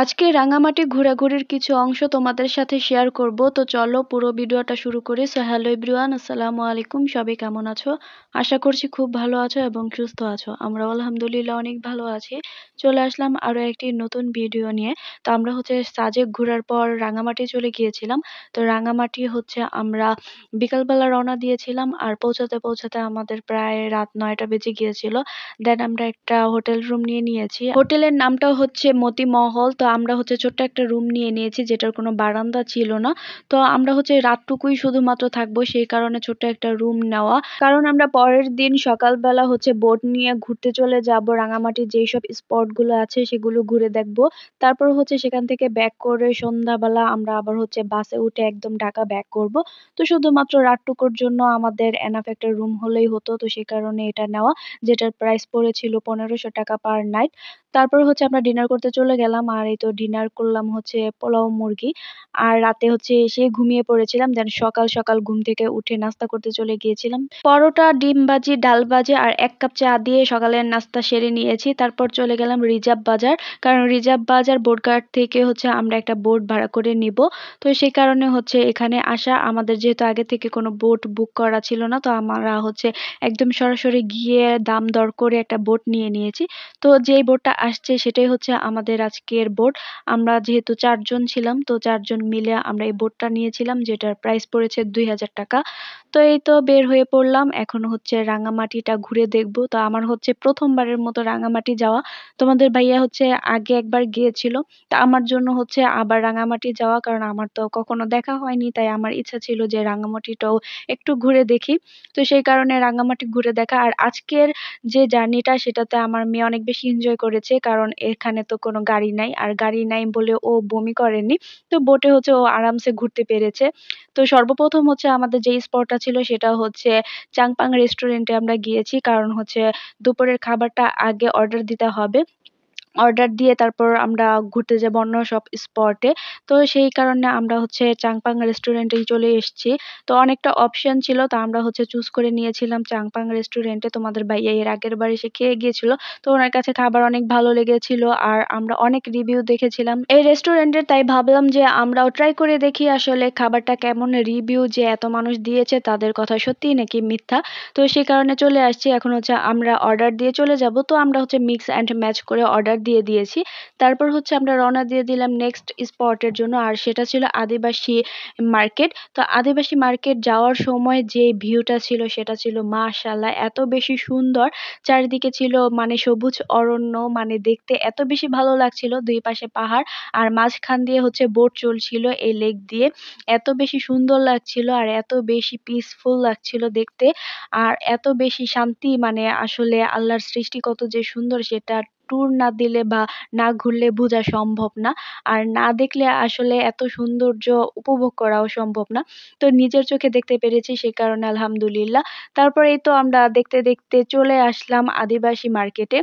আজকে রাঙামাটি ঘোরাঘুরির কিছু অংশ তোমাদের সাথে শেয়ার করব। তো চলো পুরো ভিডিওটা শুরু করি। সো হ্যালো এভরিওয়ান, আসসালামু আলাইকুম। সবাই কেমন আছো? আশা করছি খুব ভালো আছো এবং সুস্থ আছো। আমরা আলহামদুলিল্লাহ অনেক ভালো আছি। চলে আসলাম আরো একটি নতুন ভিডিও নিয়ে। তো আমরা সাজেক ঘোরার পর রাঙামাটি চলে গিয়েছিলাম। তো রাঙামাটি আমরা বিকালবেলা রওনা দিয়েছিলাম, আর পৌঁছাতে পৌঁছাতে আমাদের প্রায় রাত 9টা বেজে গিয়েছিল। দেন আমরা একটা হোটেল রুম নিয়েছি। হোটেলের নামটা হচ্ছে মতি মহল। তো আমরা ছোট্ট একটা রুম নিয়েছি, যেটার কোনো বারান্দা ছিল না। তো আমরা রাতটুকুই শুধুমাত্র থাকবো, সেই কারণে ছোট্ট একটা রুম নেওয়া। কারণ আমরা পরের দিন সকালবেলা বোট নিয়ে ঘুরতে চলে যাব। রাঙামাটির যেই সব স্পট গুলো আছে সেগুলো ঘুরে দেখবো। তারপর সেখান থেকে ব্যাক করে সন্ধ্যাবেলা আমরা আবার বাসে উঠে একদম ঢাকা ব্যাক করব। তো শুধুমাত্র রাতটুকুর জন্য আমাদের এনাফ একটা রুম হলেই হতো, তো সেই কারণে এটা নেওয়া, যেটার প্রাইস পড়েছিল 1500 টাকা পার নাইট। তারপর আমরা ডিনার করতে চলে গেলাম, আর এই তো ডিনার করলাম পোলাও মুরগি। আর রাতে এসে ঘুমিয়ে পড়েছিলাম। দেন সকাল সকাল ঘুম থেকে উঠে নাস্তা করতে চলে গিয়েছিলাম। পরোটা, ডিম ভাজি, ডাল ভাজি আর 1 কাপ চা দিয়ে সকালের নাস্তা সেরে নিয়েছি। তারপর চলে গেলাম রিজার্ভ বাজার, কারণ রিজার্ভ বাজার বোটঘাট থেকে আমরা একটা বোট ভাড়া করে নিব। তো সেই কারণে এখানে আসা। আমাদের যেহেতু আগে থেকে কোনো বোট বুক করা ছিল না, তো আমরা একদম সরাসরি গিয়ে দাম দর করে একটা বোট নিয়েছি। তো যেই বোটটা আসছে সেটাই আমাদের আজকের বোট। আমরা যেহেতু 4 জন ছিলাম, তো 4 জন মিলে আমরা এই বোটটা নিয়েছিলাম, যেটার প্রাইস পড়েছে 2000 টাকা। তো এই তো বের হয়ে পড়লাম। এখন রাঙামাটিটা ঘুরে দেখব। তো আমার প্রথমবারের মতো রাঙামাটি যাওয়া। তোমাদের ভাইয়া আগে একবার গিয়েছিল। তা আমার জন্য আবার রাঙামাটি যাওয়া, কারণ আমার তো কখনো দেখা হয়নি, তাই আমার ইচ্ছা ছিল যে রাঙামাটিটাও একটু ঘুরে দেখি। তো সেই কারণে রাঙামাটি ঘুরে দেখা। আর আজকের যে জার্নিটা, সেটাতে আমার মেয়ে অনেক বেশি এনজয় করেছে, কারণ এখানে তো কোনো গাড়ি নাই, আর গাড়ি নাই বলে ও বমি করেনি। তো বোটে ও আরামসে ঘুরতে পেরেছে। তো সর্বপ্রথম আমাদের যে স্পটটা ছিল সেটা চাংপাং রেস্টুরেন্টে আমরা গিয়েছি, কারণ দুপুরের খাবারটা আগে অর্ডার দিতে হবে। অর্ডার দিয়ে তারপর আমরা ঘুরতে যাব অন্য সব স্পটে। তো সেই কারণে আমরা চাংপাং রেস্টুরেন্টেই চলে এসেছি। তো অনেকটা অপশন ছিল, তো আমরা চুজ করে নিয়েছিলাম চাংপাং রেস্টুরেন্টে। তোমাদের ভাইয়া এর আগের বার এসে খেয়ে গিয়েছিল, তো ওনার কাছে খাবার অনেক ভালো লেগেছিল, আর আমরা অনেক রিভিউ দেখেছিলাম এই রেস্টুরেন্টের, তাই ভাবলাম যে আমরাও ট্রাই করে দেখি আসলে খাবারটা কেমন। রিভিউ যে এত মানুষ দিয়েছে, তাদের কথা সত্যিই নাকি মিথ্যা। তো সেই কারণে চলে আসছি। এখন আমরা অর্ডার দিয়ে চলে যাব। তো আমরা মিক্স অ্যান্ড ম্যাচ করে অর্ডার দিয়ে দিয়েছি। তারপর আমরা রওনা দিয়ে দিলাম নেক্সট স্পটের জন্য, আর সেটা ছিল আদিবাসী মার্কেট। তো আদিবাসী মার্কেট যাওয়ার সময় যে ভিউটা ছিল, সেটা ছিল মাশাআল্লাহ এত বেশি সুন্দর। চারিদিকে ছিল সবুজ অরণ্য, দেখতে এত বেশি ভালো লাগছিল। দুই পাশে পাহাড়, আর মাঝখান দিয়ে বোট চলছিল এই লেক দিয়ে। এত বেশি সুন্দর লাগছিল, আর এত বেশি পিসফুল লাগছিল দেখতে, আর এত বেশি শান্তি। আসলে আল্লাহর সৃষ্টি কত যে সুন্দর, সেটা ট্যুর না দিলে বা না ঘুরলে বোঝা সম্ভব না। আর না দেখলে আসলে এত সৌন্দর্য উপভোগ করাও সম্ভব না। তো নিজের চোখে দেখতে পেরেছি, সে কারণে আলহামদুলিল্লাহ। তারপর এই তো আমরা দেখতে দেখতে চলে আসলাম আদিবাসী মার্কেটে।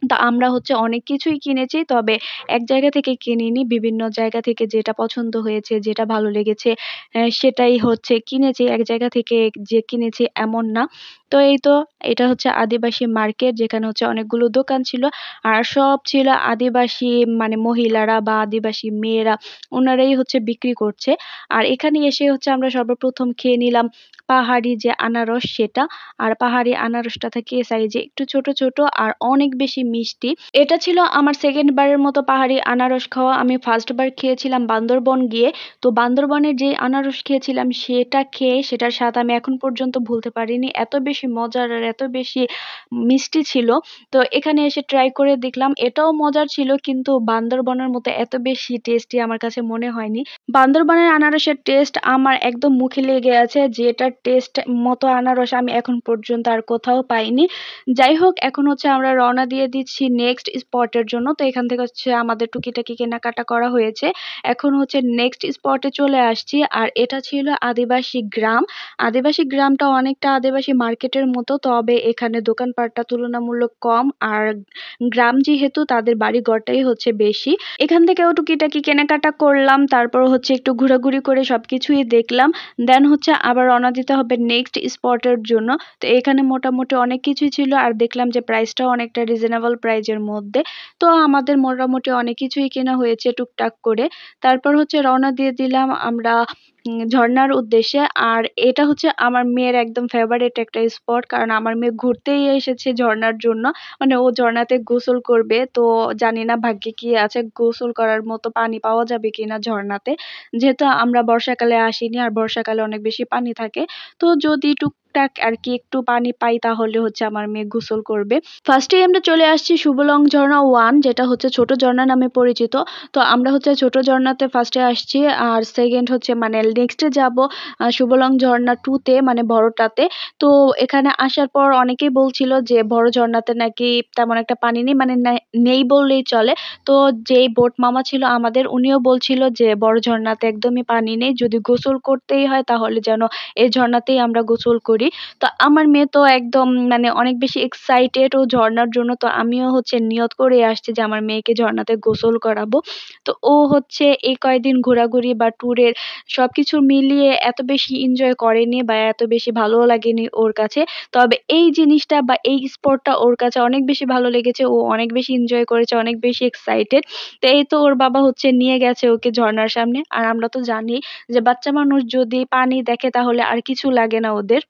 তো আমরা অনেক কিছুই কিনেছি, তবে এক জায়গা থেকে কিনিনি। বিভিন্ন জায়গা থেকে যেটা পছন্দ হয়েছে, যেটা ভালো লেগেছে, সেটাই কিনেছি। এক জায়গা থেকে যে কিনেছি এমন না। তো এই তো এটা আদিবাসী মার্কেট, যেখানে অনেকগুলো দোকান ছিল, আর সব ছিল আদিবাসী মহিলারা বা আদিবাসী মেয়েরা, ওনারাই বিক্রি করছে। আর এখানে এসে আমরা সর্বপ্রথম খেয়ে নিলাম পাহাড়ি যে আনারস, সেটা। আর পাহাড়ি আনারসটা থেকে সাইজে একটু ছোট ছোট আর অনেক বেশি মিষ্টি। এটা ছিল আমার সেকেন্ড বারের মতো পাহাড়ি আনারস খাওয়া। আমি ফার্স্ট বার খেয়েছিলাম বান্দরবন গিয়ে। তো বান্দরবনের যে আনারস খেয়েছিলাম, সেটা খেয়ে সেটার স্বাদ আমি এখন পর্যন্ত ভুলতে পারিনি। এত বেশি মজার আর এত বেশি মিষ্টি ছিল। তো এখানে এসে ট্রাই করে দেখলাম, এটাও মজার ছিল, কিন্তু বান্দরবনের মতো এত বেশি টেস্টি আমার কাছে মনে হয়নি। বান্দরবনের আনারসের টেস্ট আমার একদম মুখে লেগে আছে, যেটার টেস্ট মতো আনারস আমি এখন পর্যন্ত আর কোথাও পাইনি। যাই হোক, এখন আমরা রওনা দিয়ে দিচ্ছি নেক্সট স্পটের জন্য। তো এখান থেকে আমাদের টুকিটাকি কেনাকাটা করা হয়েছে। এখন নেক্সট স্পটে চলে আসছি, আর এটা ছিল আদিবাসী গ্রাম। আদিবাসী গ্রামটা অনেকটা আদিবাসী মার্কেট মার্কেটের মতো, তবে এখানে দোকানপাটটা তুলনামূলক কম, আর গ্রাম যেহেতু তাদের বাড়িঘরটাই হচ্ছে বেশি। এখান থেকেও টুকিটাকি কেনাকাটা করলাম, তারপর হচ্ছে একটু ঘোরাঘুরি করে সবকিছুই দেখলাম। দেন হচ্ছে আবার রওনা দিতে হবে নেক্সট স্পটের জন্য। তো এখানে মোটামুটি অনেক কিছুই ছিল, আর দেখলাম যে প্রাইসটাও অনেকটা রিজনেবল প্রাইজের মধ্যে। তো আমাদের মোটামুটি অনেক কিছুই কেনা হয়েছে টুকটাক করে। তারপর হচ্ছে রওনা দিয়ে দিলাম আমরা ঝর্ণার উদ্দেশ্যে। আর এটা হচ্ছে আমার মেয়ের একদম ফেভারিট একটা স্পট, কারণ আমার মেয়ে ঘুরতেই এসেছে ঝর্ণার জন্য। মানে ও ঝর্ণাতে গোসল করবে, তো জানি না ভাগ্যে কি আছে, গোসল করার মতো পানি পাওয়া যাবে কিনা ঝর্ণাতে। যেহেতু আমরা বর্ষাকালে আসিনি, আর বর্ষাকালে অনেক বেশি পানি থাকে, তো যদি টুকটাক আর কি একটু পানি পাই তাহলে হচ্ছে আমার মেয়ে গোসল করবে। ফার্স্টেই আমরা চলে আসছি শুভলং ঝর্ণা 1, যেটা হচ্ছে ছোট ঝর্ণা নামে পরিচিত। তো আমরা হচ্ছে ছোট ঝর্ণাতে ফার্স্টে আসছি, আর সেকেন্ড হচ্ছে মানে নেক্সটে যাব শুভলং ঝর্ণা 2 তে, মানে বড়টাতে। তো এখানে আসার পর অনেকেই বলছিল যে বড় ঝর্ণাতে নাকি তেমন একটা পানি নেই, মানে নেই বললেই চলে। তো যেই বোট মামা ছিল আমাদের, উনিও বলছিল যে বড় ঝর্ণাতে একদমই পানি নেই, যদি গোসল করতেই হয় তাহলে যেন এই ঝর্ণাতেই আমরা গোসল করি। তো আমার মেয়ে তো একদম মানে অনেক বেশি এক্সাইটেড ও ঝর্ণার জন্য, তো আমিও হচ্ছে নিয়ত করে আসছি যে আমার মেয়েকে ঝর্ণাতে গোসল করাবো। তো ও হচ্ছে এই কয়দিন ঘোরাঘুরি বা ট্যুরের সবকিছু মিলিয়ে এত বেশি এনজয় করেনি, বা এত বেশি ভালো লাগেনি ওর কাছে। তবে এই জিনিসটা বা এই স্পটটা ওর কাছে অনেক বেশি ভালো লেগেছে, ও অনেক বেশি এনজয় করেছে, অনেক বেশি এক্সাইটেড। তো এই তো ওর বাবা হচ্ছে নিয়ে গেছে ওকে ঝর্ণার সামনে। আর আমরা তো জানি যে বাচ্চা মানুষ যদি পানি দেখে তাহলে আর কিছু লাগে না ওদের।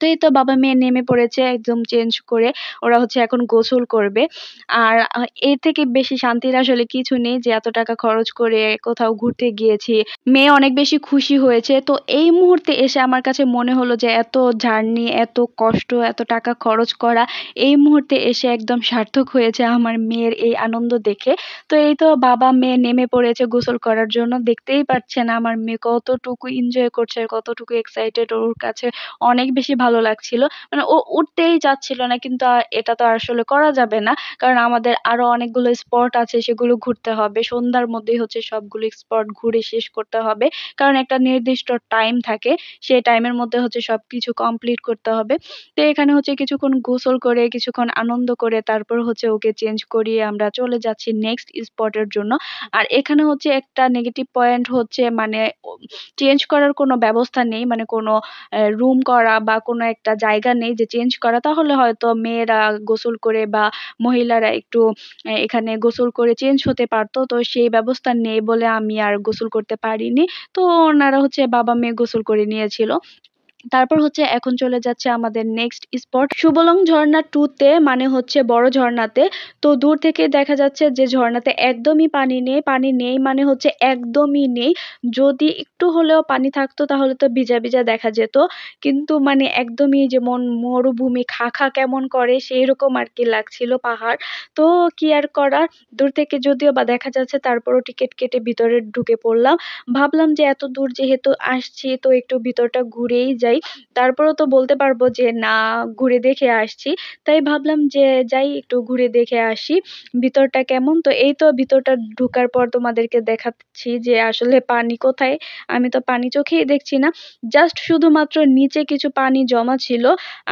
তো এই তো বাবা মেয়ে নেমে পড়েছে একদম চেঞ্জ করে, ওরা হচ্ছে এখন গোসল করবে। আর এর থেকে বেশি শান্তির আসলে কিছু নেই, যে এত টাকা খরচ করে কোথাও ঘুরতে গিয়েছি, মেয়ে অনেক বেশি খুশি হয়েছে। তো এই মুহূর্তে এসে আমার কাছে মনে হলো যে এত জার্নি, এত কষ্ট, এত টাকা খরচ করা এই মুহূর্তে এসে একদম সার্থক হয়েছে আমার মেয়ের এই আনন্দ দেখে। তো এই তো বাবা মেয়ে নেমে পড়েছে গোসল করার জন্য, দেখতেই পাচ্ছেন আমার মেয়ে কতটুকু এনজয় করছে, কতটুকু এক্সাইটেড, ওর কাছে অনেক বেশি ভালো লাগছিল। মানে ও উঠতেই চাচ্ছিল না, কিন্তু এটা তো আসলে করা যাবে না, কারণ আমাদের আরো অনেকগুলো স্পট আছে, সেগুলো ঘুরতে হবে। সন্ধ্যার মধ্যেই হচ্ছে সবগুলো স্পট ঘুরে শেষ করতে হবে, কারণ একটা নির্দিষ্ট টাইম থাকে, সেই টাইমের মধ্যে হচ্ছে সবকিছু কমপ্লিট করতে হবে। তো এখানে হচ্ছে কিছুক্ষণ গোসল করে, কিছুক্ষণ আনন্দ করে, তারপর হচ্ছে ওকে চেঞ্জ করিয়ে আমরা চলে যাচ্ছি নেক্সট স্পটের জন্য। আর এখানে হচ্ছে একটা নেগেটিভ পয়েন্ট হচ্ছে মানে চেঞ্জ করার কোনো ব্যবস্থা নেই, মানে কোনো রুম করা বা কোনো একটা জায়গা নেই যে চেঞ্জ করা, তাহলে হয়তো মেয়েরা গোসল করে বা মহিলারা একটু এখানে গোসল করে চেঞ্জ হতে পারতো। তো সেই ব্যবস্থা নেই বলে আমি আর গোসল করতে পারিনি। তো ওনারা হচ্ছে বাবা মেয়ে গোসল করে নিয়েছিল। তারপর হচ্ছে এখন চলে যাচ্ছে আমাদের নেক্সট স্পট শুভলং ঝর্ণা 2 তে, মানে হচ্ছে বড় ঝর্ণাতে। তো দূর থেকে দেখা যাচ্ছে যে ঝর্ণাতে একদমই পানি নেই, পানি নেই মানে হচ্ছে একদমই নেই। যদি একটু হলেও পানি থাকতো তাহলে তো ভিজা ভিজা দেখা যেত, কিন্তু মানে একদমই যেমন মরুভূমি খা খা কেমন করে সেই রকম আর কি লাগছিল পাহাড়। তো কি আর করার, দূর থেকে যদিও বা দেখা যাচ্ছে তারপরও টিকিট কেটে ভিতরে ঢুকে পড়লাম। ভাবলাম যে এত দূর যেহেতু আসছি তো একটু ভিতরটা ঘুরেই যাই, তারপরেও তো বলতে পারবো যে না, ঘুরে দেখে আসছি। তাই ভাবলাম যে যাই একটু ঘুরে দেখে আসি ভিতরটা কেমন। তো এই তো ভিতরটা ঢোকার পর তোমাদেরকে দেখাচ্ছি যে আসলে পানি কোথায়, আমি তো পানি চোখেই দেখছি না, জাস্ট শুধুমাত্র নিচে কিছু পানি জমা ছিল,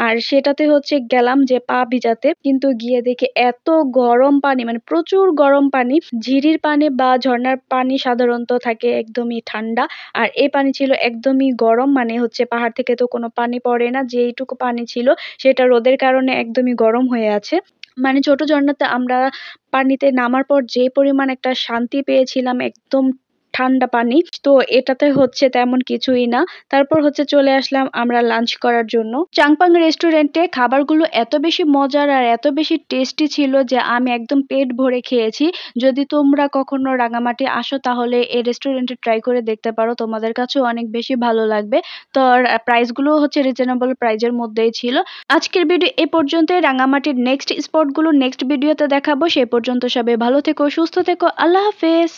আর সেটাতে হচ্ছে গেলাম যে পা ভিজাতে, কিন্তু গিয়ে দেখি এত গরম পানি, মানে প্রচুর গরম পানি। ঝিরির পানি বা ঝর্ণার পানি সাধারণত থাকে একদমই ঠান্ডা, আর এই পানি ছিল একদমই গরম, মানে হচ্ছে পাহাড় থেকে তো কোনো পানি পড়ে না, যেইটুকু পানি ছিল সেটা রোদের কারণে একদমই গরম হয়ে আছে। মানে ছোট ঝর্ণাতে আমরা পানিতে নামার পর যে পরিমাণ একটা শান্তি পেয়েছিলাম, একদম ঠান্ডা পানি, তো এটাতে হচ্ছে তেমন কিছুই না। তারপর হচ্ছে চলে আসলাম আমরা লাঞ্চ করার জন্য চাংপাং রেস্টুরেন্টে। খাবারগুলো এত বেশি মজার আর এত বেশি টেস্টি ছিল যে আমি একদম পেট ভরে খেয়েছি। যদি তোমরা কখনো রাঙামাটি আসো তাহলে এই রেস্টুরেন্টে ট্রাই করে দেখতে পারো, তোমাদের কাছেও অনেক বেশি ভালো লাগবে। তো প্রাইসগুলো হচ্ছে রিজনেবল প্রাইজের মধ্যেই ছিল। আজকের ভিডিও এ পর্যন্তই। রাঙামাটির নেক্সট স্পটগুলো নেক্সট ভিডিওতে দেখাবো। সেই পর্যন্ত সবাই ভালো থেকো, সুস্থ থেকো, আল্লাহ হাফেজ।